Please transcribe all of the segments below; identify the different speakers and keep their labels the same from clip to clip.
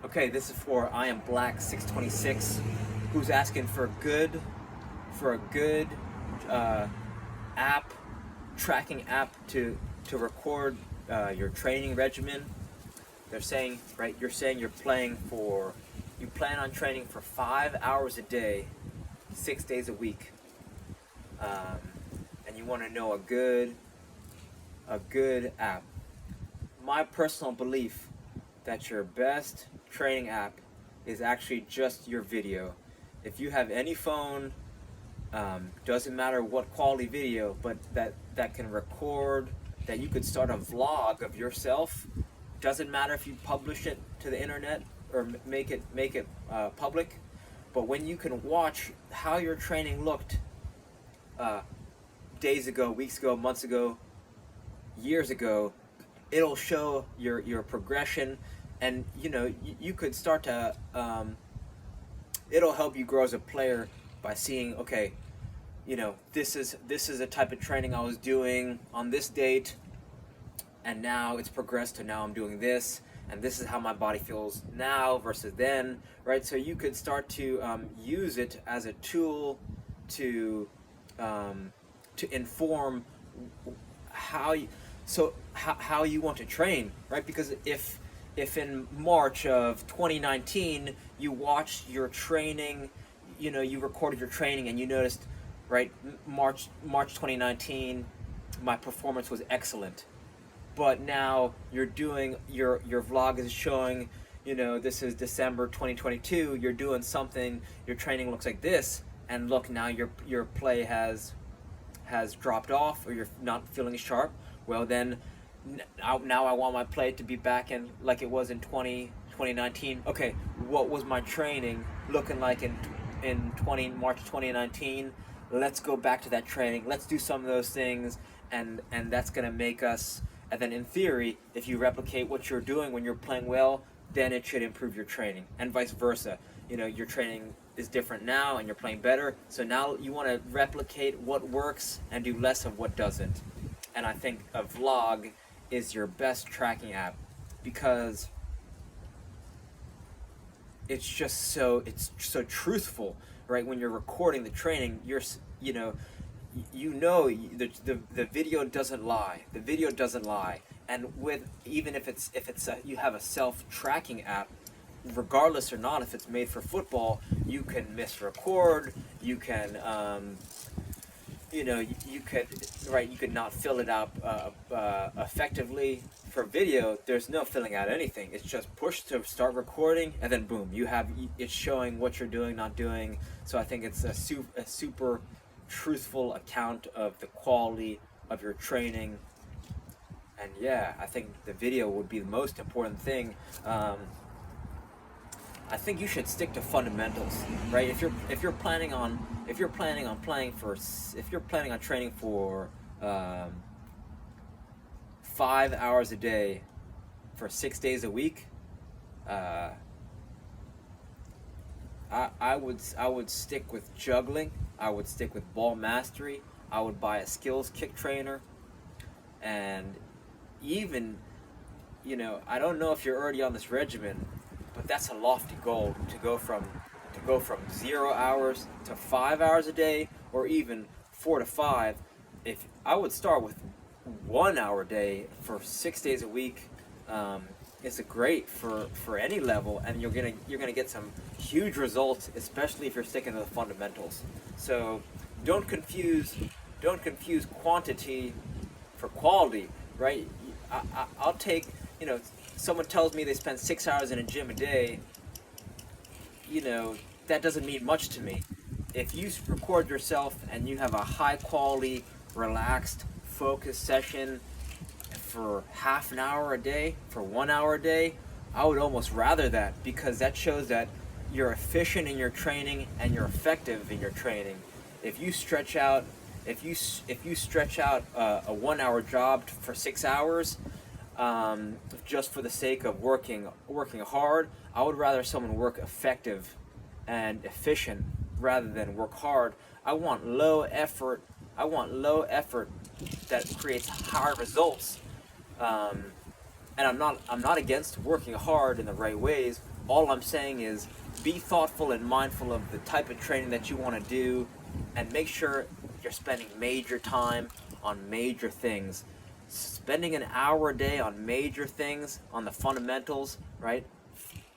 Speaker 1: Okay, this is for I am Black 626, who's asking for a good uh, app, tracking app to record your training regimen. They're saying, right? You're saying you plan on training for 5 hours a day, 6 days a week, um, and you want to know a good app. My personal belief that your best training app is actually just your video. If you have any phone, doesn't matter what quality video, but that can record, that you could start a vlog of yourself. Doesn't matter if you publish it to the internet or make it public, but when you can watch how your training looked uh, days ago, weeks ago, months ago, years ago, it'll show your progression, and you could start to it'll help you grow as a player by seeing, okay, this is the type of training I was doing on this date, and now it's progressed to now I'm doing this, and this is how my body feels now versus then, right? So you could start to use it as a tool to inform how you want to train, right? Because if in March of 2019 you watched your training, you recorded your training and you noticed, right, March 2019 my performance was excellent, but now you're doing your vlog is showing, this is December 2022, you're doing something, your training looks like this, and look, now your play has dropped off, or you're not feeling sharp. Well, then now I want my play to be back in like it was in 2019. Okay, what was my training looking like in March 2019? Let's go back to that training. Let's do some of those things, and that's gonna make us. And then in theory, if you replicate what you're doing when you're playing well, then it should improve your training, and vice versa. Your training is different now and you're playing better, so now you want to replicate what works and do less of what doesn't. And I think a vlog is your best tracking app, because it's so truthful, right? When you're recording the training, the video doesn't lie. And even if you have a self-tracking app, regardless or not if it's made for football, you can misrecord, you can you could not fill it out effectively. For video, there's no filling out anything. It's just push to start recording, and then boom, it's showing what you're doing, not doing. So I think it's a super truthful account of the quality of your training. And yeah, I think the video would be the most important thing. I think you should stick to fundamentals, right? If you're planning on training for 5 hours a day for 6 days a week, I would stick with juggling. I would stick with ball mastery. I would buy a skills kick trainer, and even, I don't know if you're already on this regimen, but that's a lofty goal, to go from 0 hours to 5 hours a day, or even 4 to 5. If I would start with 1 hour a day for 6 days a week, it's great for any level, and you're gonna get some huge results, especially if you're sticking to the fundamentals. So don't confuse quantity for quality, right? I'll take, someone tells me they spend 6 hours in a gym a day, that doesn't mean much to me. If you record yourself and you have a high quality, relaxed, focused session for half an hour a day, for 1 hour a day, I would almost rather that, because that shows that you're efficient in your training and you're effective in your training. If you stretch out a 1 hour job for 6 hours, just for the sake of working hard, I would rather someone work effective and efficient rather than work hard. I want low effort that creates high results. And I'm not against working hard in the right ways. All I'm saying is be thoughtful and mindful of the type of training that you want to do, and make sure you're spending major time on major things. Spending an hour a day on major things, on the fundamentals, right?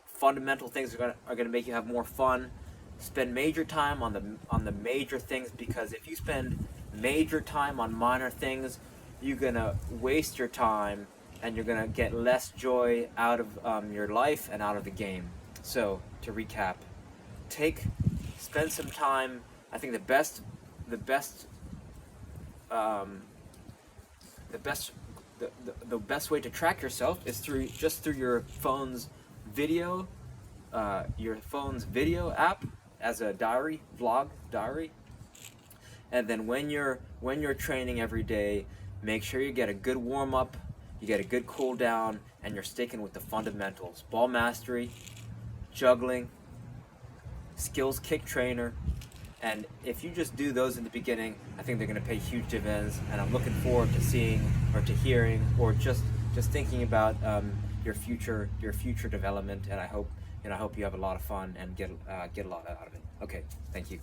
Speaker 1: Fundamental things are gonna make you have more fun. Spend major time on the major things, because if you spend major time on minor things, you're gonna waste your time and you're gonna get less joy out of your life and out of the game. So to recap, spend some time. I think the best um, the best the best way to track yourself is through your phone's video app, as a vlog diary. And then when you're training every day, make sure you get a good warm up, you get a good cool down, and you're sticking with the fundamentals: ball mastery, juggling, skills kick trainer. And if you just do those in the beginning, I think they're going to pay huge dividends. And I'm looking forward to seeing, or to hearing, or just thinking about your future development. And I hope you have a lot of fun and get a lot out of it. Okay, thank you.